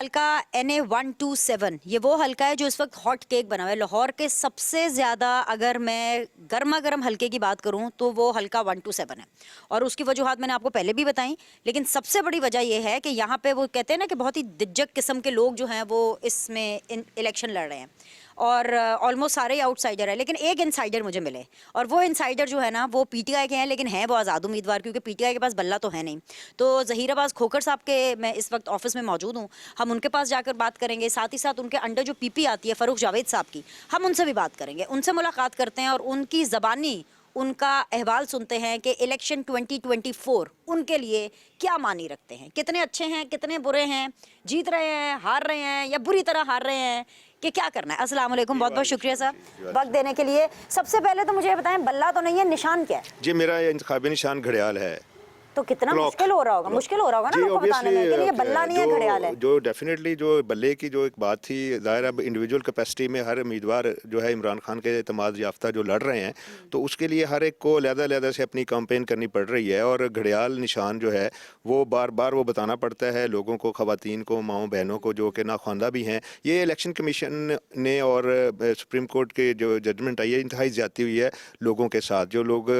हल्का NA127 ये वो हल्का है जो इस वक्त हॉट केक बना हुआ है। लाहौर के सबसे ज़्यादा अगर मैं गर्मा गर्म हल्के की बात करूं तो वो हल्का 127 है। और उसकी वजूहात मैंने आपको पहले भी बताई, लेकिन सबसे बड़ी वजह ये है कि यहाँ पे वो कहते हैं ना कि बहुत ही दिज्जक किस्म के लोग जो हैं वो इसमें इलेक्शन लड़ रहे हैं और ऑलमोस्ट सारे ही आउटसाइडर है, लेकिन एक इनसाइडर मुझे मिले और वो इनसाइडर जो है ना वो PTI के हैं, लेकिन हैं वो आज़ाद उम्मीदवार, क्योंकि PTI के पास बल्ला तो है नहीं। तो ज़हीराबाद खोखर साहब के मैं इस वक्त ऑफिस में मौजूद हूँ, हम उनके पास जाकर बात करेंगे। साथ ही साथ उनके अंडर जो PP आती है फ़ारूक जावेद साहब की, हम उनसे भी बात करेंगे, उनसे मुलाकात करते हैं और उनकी ज़बानी उनका अहवाल सुनते हैं कि इलेक्शन 2024 उनके लिए क्या मानी रखते हैं, कितने अच्छे हैं, कितने बुरे हैं, जीत रहे हैं, हार रहे हैं या बुरी तरह हार रहे हैं, कि क्या करना है। अस्सलाम वालेकुम, बहुत बहुत शुक्रिया साहब वक्त देने के लिए। सबसे पहले तो मुझे ये बताएं, बल्ला तो नहीं है, निशान क्या है? जी, मेरा इंतखाबी निशान घड़ियाल है। तो कितना मुश्किल हो रहा होगा, मुश्किल हो रहा होगा ना लोगों को बताने में कि ये बल्ला नहीं है, घड़ियाल है। जो डेफिनेटली जो बल्ले की जो एक बात थी, ज़ाहिर अब इंडिविजुअल कैपेसिटी में हर उम्मीदवार जो है इमरान खान के एतमाद याफ्ता जो लड़ रहे हैं, तो उसके लिए हर एक को अलग-अलग से अपनी कैंपेन करनी पड़ रही है। और घड़ियाल निशान जो है वो बार बार वो बताना पड़ता है लोगों को, ख़वातीन को, माओ बहनों को जो कि नाख्वानदा भी हैं। ये इलेक्शन कमीशन ने और सुप्रीम कोर्ट के जो जजमेंट आई है, इंतहाई ज़्यादती हुई है लोगों के साथ। जो लोग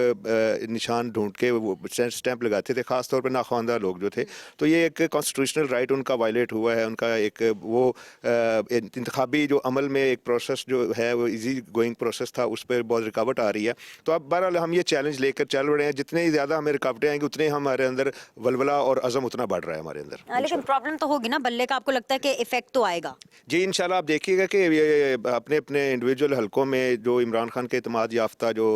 निशान ढूंढ के वो स्टैंप लगाते थे, ख़ासतौर पर नाख्वानदा लोग जो थे, तो ये एक कॉन्स्टिट्यूशनल राइट उनका वायलेट हुआ है। उनका एक वो इंतखाबी जो अमल में एक प्रोसेस जो है वो इजी गोइंग प्रोसेस था, उस पर बहुत रुकावट आ रही है। तो अब बहरहाल हम ये चैलेंज लेकर चल रहे हैं, जितने ही ज़्यादा हमें रुकावटें आएंगी उतने हमारे अंदर वलवला और अज़म उतना बढ़ रहा है हमारे अंदर। लेकिन प्रॉब्लम तो होगी ना बल्ले का, आपको लगता है कि इफेक्ट तो आएगा? जी, इंशाल्लाह आप देखिएगा कि ये अपने अपने इंडिविजुअल हलकों में जो इमरान खान के एतमाद याफ्ता जो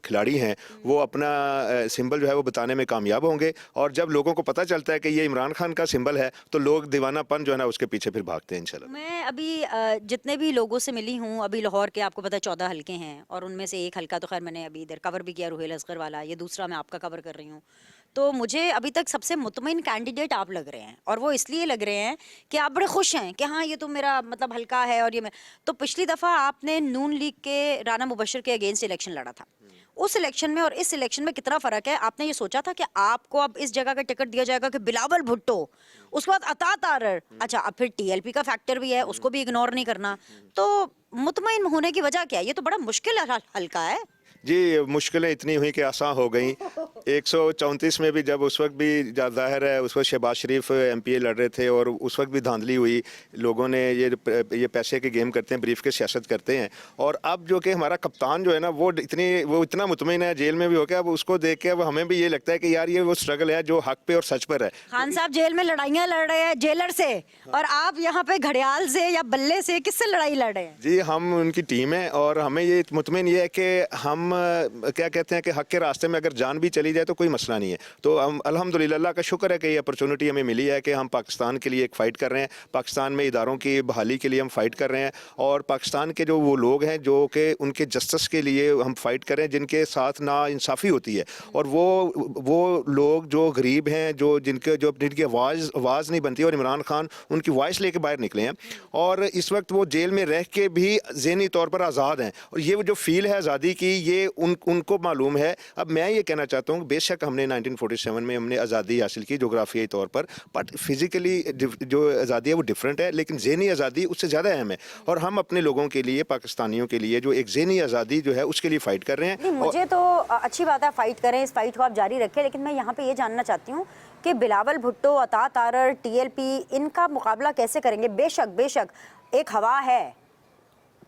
खिलाड़ी हैं वो अपना सिंबल जो है वो बताने में कामयाब होंगे। और जब लोगों को पता चलता है कि ये इमरान खान का सिंबल है तो लोग दीवानापन जो है ना उसके पीछे फिर भागते हैं इंशाल्लाह। मैं अभी जितने भी लोगों से मिली हूँ, अभी लाहौर के आपको पता है 14 हलके हैं और उनमें से एक हलका तो खैर मैंने अभी इधर कवर भी किया, रुहेल असगर वाला, ये दूसरा मैं आपका कवर कर रही हूँ। तो मुझे अभी तक सबसे मुतमिन कैंडिडेट आप लग रहे हैं, और वो इसलिए लग रहे हैं कि आप बड़े खुश हैं कि हाँ ये तो मेरा मतलब हल्का है। और ये मैं तो पिछली दफ़ा आपने नून लीग के राना मुबशर के अगेंस्ट इलेक्शन लड़ा था, उस इलेक्शन में और इस इलेक्शन में कितना फ़र्क है? आपने ये सोचा था कि आपको अब इस जगह का टिकट दिया जाएगा कि बिलावल भुट्टो, उसके बाद अता तारर, अच्छा अब फिर TLP का फैक्टर भी है, उसको भी इग्नोर नहीं करना। तो मुतमईन होने की वजह क्या है? ये तो बड़ा मुश्किल हल्का है। जी, मुश्किलें इतनी हुई कि आसान हो गई। 134 में भी जब उस वक्त भी ज़ाहिर है उस वक्त शहबाज शरीफ MPA लड़ रहे थे और उस वक्त भी धांधली हुई, लोगों ने ये पैसे के गेम करते हैं, ब्रीफ के सियासत करते हैं। और अब जो कि हमारा कप्तान जो है ना वो इतना मुतमिन है, जेल में भी हो गया, अब उसको देख के अब हमें भी ये लगता है कि यार ये वो स्ट्रगल है जो हक पे और सच पर है। खान साहब जेल में लड़ाइयाँ लड़ रहे हैं जेलर से, और आप यहाँ पे घड़ियाल से या बल्ले से किससे लड़ाई लड़ रहे हैं? जी, हम उनकी टीम है और हमें ये मुतमिन ये है कि हम क्या कहते हैं कि हक के रास्ते में अगर जान भी चली जाए तो कोई मसला नहीं है। तो हम अल्हम्दुलिल्लाह, अल्लाह का शुक्र है कि ये अपॉर्चुनिटी हमें मिली है कि हम पाकिस्तान के लिए एक फ़ाइट कर रहे हैं, पाकिस्तान में इदारों की बहाली के लिए हम फ़ाइट कर रहे हैं। और पाकिस्तान के जो वो लोग हैं जो कि उनके जस्टिस के लिए हम फ़ाइट कर रहे हैं, जिनके साथ नाइंसाफ़ी होती है, और वो लोग जो गरीब हैं, जिनकी आवाज़ नहीं बनती, और इमरान खान उनकी वॉइस लेके बाहर निकले हैं और इस वक्त वो जेल में रह के भी ज़हनी तौर पर आज़ाद हैं। और ये जो फील है आज़ादी की, ये उनको मालूम है। अब मैं ये कहना चाहता हूँ, बेशक हमने 1947 में हमने आज़ादी हासिल की जोग्राफियाई तौर पर, बट फिज़िकली जो आज़ादी है वो डिफरेंट है, लेकिन ज़हनी आज़ादी उससे ज़्यादा अहम है। और हम अपने लोगों के लिए, पाकिस्तानियों के लिए जो एक ज़हनी आज़ादी जो है उसके लिए फ़ाइट कर रहे हैं। मुझे तो अच्छी बात है, फ़ाइट करें, इस फाइट को आप जारी रखें, लेकिन मैं यहाँ पे ये जानना चाहती हूँ कि बिलावल भुट्टो, अता तारर, TLP इनका मुकाबला कैसे करेंगे? बेशक एक हवा है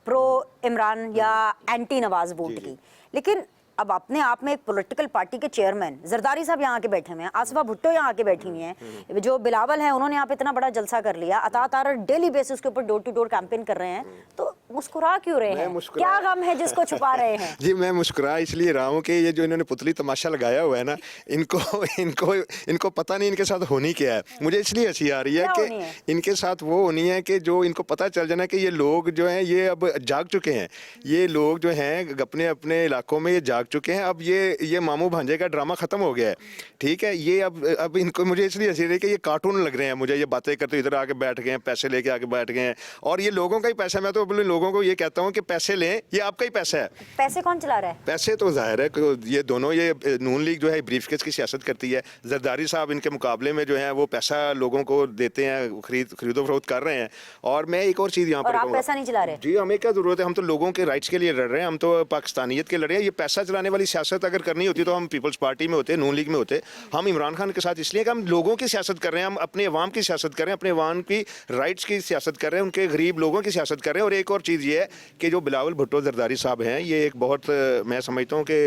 प्रो इमरान या एंटी नवाज वोट की, लेकिन अब अपने आप में एक पॉलिटिकल पार्टी के चेयरमैन जरदारी साहब यहाँ आके बैठे हुए हैं, आसफा भुट्टो यहाँ आके बैठी हुई हैं, जो बिलावल हैं उन्होंने यहाँ पे इतना बड़ा जलसा कर लिया, अता तारर डेली बेसिस के ऊपर डोर टू डोर कैंपेन कर रहे हैं, तो मुस्कुरा क्यों रहे हैं? क्या गम है जिसको छुपा रहे हैं? जी, मैं मुस्कुरा इसलिए रहा हूँ कि ये जो इन्होंने पुतली तमाशा लगाया हुआ है ना, इनको पता नहीं इनके साथ होनी क्या है। मुझे इसलिए हंसी आ रही है कि इनके साथ वो होनी है कि जो इनको पता चल जाना कि ये लोग जो हैं ये अब जाग चुके हैं, ये लोग जो हैं अपने अपने इलाकों में ये जाग चुके हैं। अब ये मामू भांजे का ड्रामा ख़त्म हो गया है, ठीक है। ये अब इनको, मुझे इसलिए हंसी रही कि ये कार्टून लग रहे हैं मुझे, ये बातें करते इधर आके बैठ गए हैं, पैसे लेके आके बैठ गए हैं, और ये लोगों का ही पैसा, मैं तो अपने लोगों लोगों को ये कहता हूँ कि पैसे लें, ये आपका ही पैसा है। पैसे कौन चला रहा है? पैसे तो जाहिर है कि ये दोनों, ये नून लीग जो है ब्रीफकेस की सियासत करती है, जरदारी साहब इनके मुकाबले में जो है वो पैसा लोगों को देते हैं, खरीदो फरोख्त कर रहे हैं। और मैं एक और चीज़ यहाँ और पर आप कहूँगा। पैसा नहीं चला रहे? जी, हमें क्या ज़रूरत है, हम तो लोगों के राइट्स के लिए लड़ रहे हैं, हम तो पाकिस्तानियत के लड़ रहे हैं। ये पैसा चलाने वाली सियासत अगर करनी होती तो हम पीपल्स पार्टी में होते, नून लीग में होते। हम इमरान खान के साथ इसलिए कि हम लोगों की सियासत कर रहे हैं, हम अपने अवाम की सियासत कर रहे हैं, अपने अवाम की राइट्स की सियासत कर रहे हैं, उनके गरीब लोगों की सियासत कर रहे हैं। और एक और चीज़ ये है कि जो बिलावल भुट्टो जरदारी साहब हैं, ये एक बहुत मैं समझता हूँ कि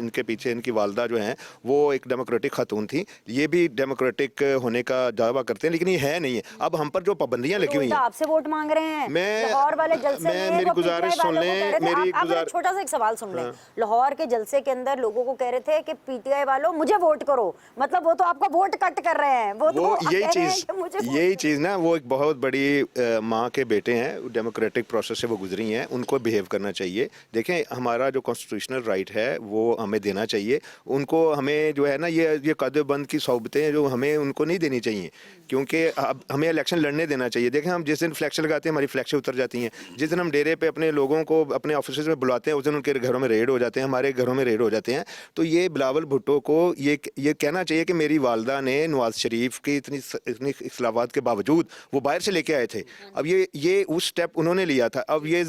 इनके पीछे इनकी वालदा जो हैं वो एक डेमोक्रेटिक खातून थी। ये भी डेमोक्रेटिक होने का दावा करते हैं, लेकिन ये है नहीं है। अब हम पर जो पाबंदियाँ लगी हुई हैं, आपसे वोट मांग रहे हैं मैं- लाहौर वाले जलसे मैं- में मेरी वो गुजारिश PTI सुन वालों को लें, कह रहे थे, मेरी आप मेरा छोटा सा एक सवाल सुन लें। लाहौर के जलसे के अंदर लोगों को कह रहे थे कि पीटीआई वालों मुझे वोट करो, मतलब वो तो आपका वोट कट कर रहे हैं। वो तो यही कह रहे हैं चीज़ कि मुझे वोट यही चीज़ ना, वो एक बहुत बड़ी माँ के बेटे हैं, डेमोक्रेटिक प्रोसेस से वो गुजरी हैं, उनको बिहेव करना चाहिए। देखें, हमारा जो कॉन्स्टिट्यूशनल राइट है वो हमें देना चाहिए उनको। हमें जो है ना ये कदबंद की सोबतें जो हमें उनको नहीं देनी चाहिए, क्योंकि अब हमें इलेक्शन लड़ने देना चाहिए। देखें, हम जिस दिन फ्लैक्स लगाते हैं हमारी फ्लैक्सें उतर जाती हैं, जिस दिन हम डेरे पे अपने लोगों को अपने ऑफिस में बुलाते हैं उस दिन उनके घरों में रेड हो जाते हैं, हमारे घरों में रेड हो जाते हैं। तो ये बिलावल भुट्टो को ये कहना चाहिए कि मेरी वालदा ने नवाज शरीफ की इतनी इख्लाफात के बावजूद वो बाहर से लेके आए थे। अब ये उस स्टेप उन्होंने लिया था। अब ये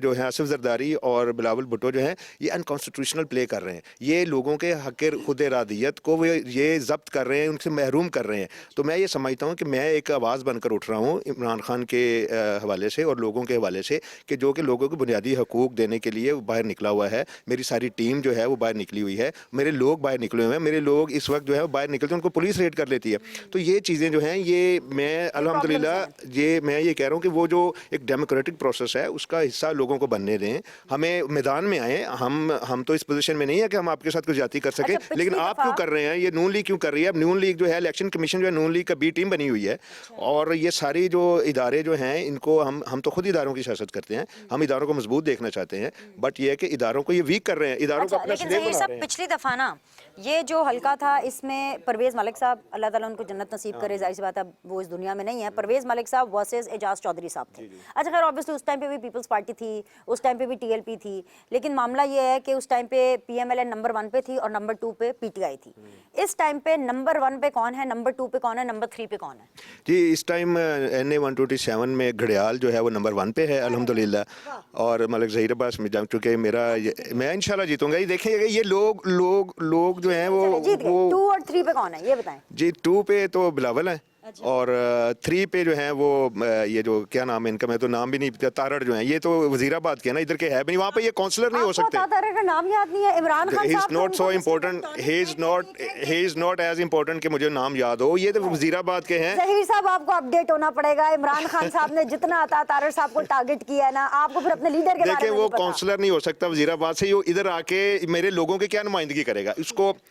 जो है आसिफ जरदारी और बिलावल भुट्टो जो है ये अनकॉन्स्टिट्यूशनल प्ले कर रहे हैं। ये लोगों के हक खुद इरादियत को ये जब्त कर रहे हैं, उनसे महरूम कर रहे हैं। तो मैं ये समझता हूँ कि मैं एक आवाज़ बनकर उठ रहा हूँ इमरान खान के हवाले से और लोगों के हवाले से, कि जो कि लोगों को बुनियादी हकूक़ देने के लिए वो बाहर निकला हुआ है। मेरी सारी टीम जो है वो बाहर निकली हुई है, मेरे लोग बाहर निकले हुए हैं, मेरे लोग इस वक्त जो है वो बाहर निकलते हैं, उनको पुलिस रेड कर लेती है। तो ये चीज़ें जो हैं ये मैं अल्हम्दुलिल्लाह मैं ये कह रहा हूँ कि वो जो एक डेमोक्रेटिक प्रोसेस है उसका हिस्सा लोगों को बनने दें। हमें मैदान में आए, हम तो इस पोजीशन में नहीं है कि हम आपके साथ कुछ ज्यादती कर सके। अच्छा, लेकिन आप क्यों कर रहे हैं, ये नून लीग क्यों कर रही है? अब नून लीग जो है, इलेक्शन कमीशन जो है, नून लीग का बी टीम बनी हुई है। और ये सारी जो इदारे जो हैं इनको हम तो खुद इदारों की सियासत करते हैं, हम इदारों को मजबूत देखना चाहते हैं, बट ये है कि इदारों को ये वीक कर रहे हैं, इदारों को अपना लेकिन स्लेव ज़हीर बना साहब, रहे हैं। पिछली दफ़ा ना ये जो हल्का था इसमें परवेज़ मलिक साहब, अल्लाह ताला उनको जन्नत नसीब करे, जाहिर सी बात है वो इस दुनिया में नहीं है, परवेज़ मलिक साहब वर्सेस एजाज चौधरी साहब थे। अच्छा, खैर ऑब्वियसली उस टाइम पे भी पीपल्स पार्टी थी, उस टाइम पे भी टीएलपी थी, लेकिन मामला ये है कि उस टाइम पे पीएमएलएन नंबर 1 पे थी और नंबर 2 पे पीटीआई थी। इस टाइम पे नंबर 1 पे कौन है, नंबर 2 पे कौन है, नंबर 3 पे कौन है? जी, इस टाइम NA 127 में घड़ियाल जो है वो नंबर 1 पे है अल्हम्दुलिल्लाह। और मलिक ज़हीर अब्बास में, चूँकि मैं इंशाल्लाह जीतूंगा। ये देखिए, ये लोग जो हैं वो जीत गए। 2 और 3 पे कौन है ये बताएं? जी, 2 पे तो बिलावल है और 3 पे जो है वो ये जो क्या नाम है इनका, मैं तो नाम भी नहीं पता, तारड़ जो है, ये तो वजीराबाद के ना, इधर के है भी नहीं, वहाँ पे ये काउंसलर नहीं हो सकते। आपको तारड़ का नाम याद नहीं है? इमरान खान ही इज साहब not so important, he is not as important कि मुझे नाम याद हो। ये तो वजीराबाद के हैं। ज़हीर साहब, आपको अपडेट होना पड़ेगा। इमरान खान साहब ने जितना अता तारड़ साहब को टारगेट किया है ना, आपको फिर अपने लीडर के बारे देखिए, में वो नहीं पता। काउंसलर नहीं हो सकता वजीराबाद से, वो इधर आके मेरे लोगों की क्या नुमाइंदगी करेगा?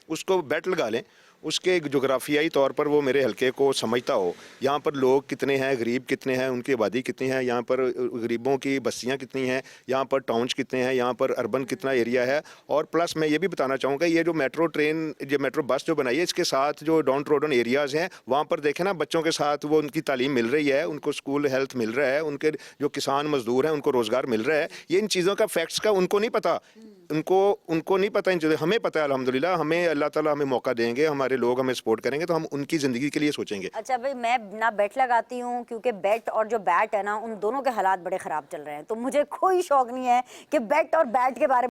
उसको बैट लगा लें, उसके जोग्राफियाई तौर पर वो मेरे हलके को समझता हो, यहाँ पर लोग कितने हैं, गरीब कितने हैं, उनकी आबादी कितनी है, यहाँ पर गरीबों की बस्तियाँ कितनी हैं, यहाँ पर टाउन्स कितने हैं, यहाँ पर अर्बन कितना एरिया है। और प्लस मैं ये भी बताना चाहूँगा, ये जो मेट्रो बस जो बनाई है, इसके साथ जो डाउन ट्रोडन एरियाज़ हैं वहाँ पर देखें ना, बच्चों के साथ वो उनकी तालीम मिल रही है, उनको स्कूल हेल्थ मिल रहा है, उनके जो किसान मजदूर हैं उनको रोज़गार मिल रहा है। ये इन चीज़ों का फैक्ट्स का उनको नहीं पता, उनको नहीं पता इन चीज़ों। हमें पता है अल्हम्दुलिल्लाह, हमें अल्लाह ताला हमें मौका देंगे, हमारे लोग हमें सपोर्ट करेंगे तो हम उनकी ज़िंदगी के लिए सोचेंगे। अच्छा भाई, मैं ना बेट लगाती हूँ क्योंकि बेट और जो बैट है ना, उन दोनों के हालात बड़े ख़राब चल रहे हैं, तो मुझे कोई शौक नहीं है कि बेट और बैट के बारे में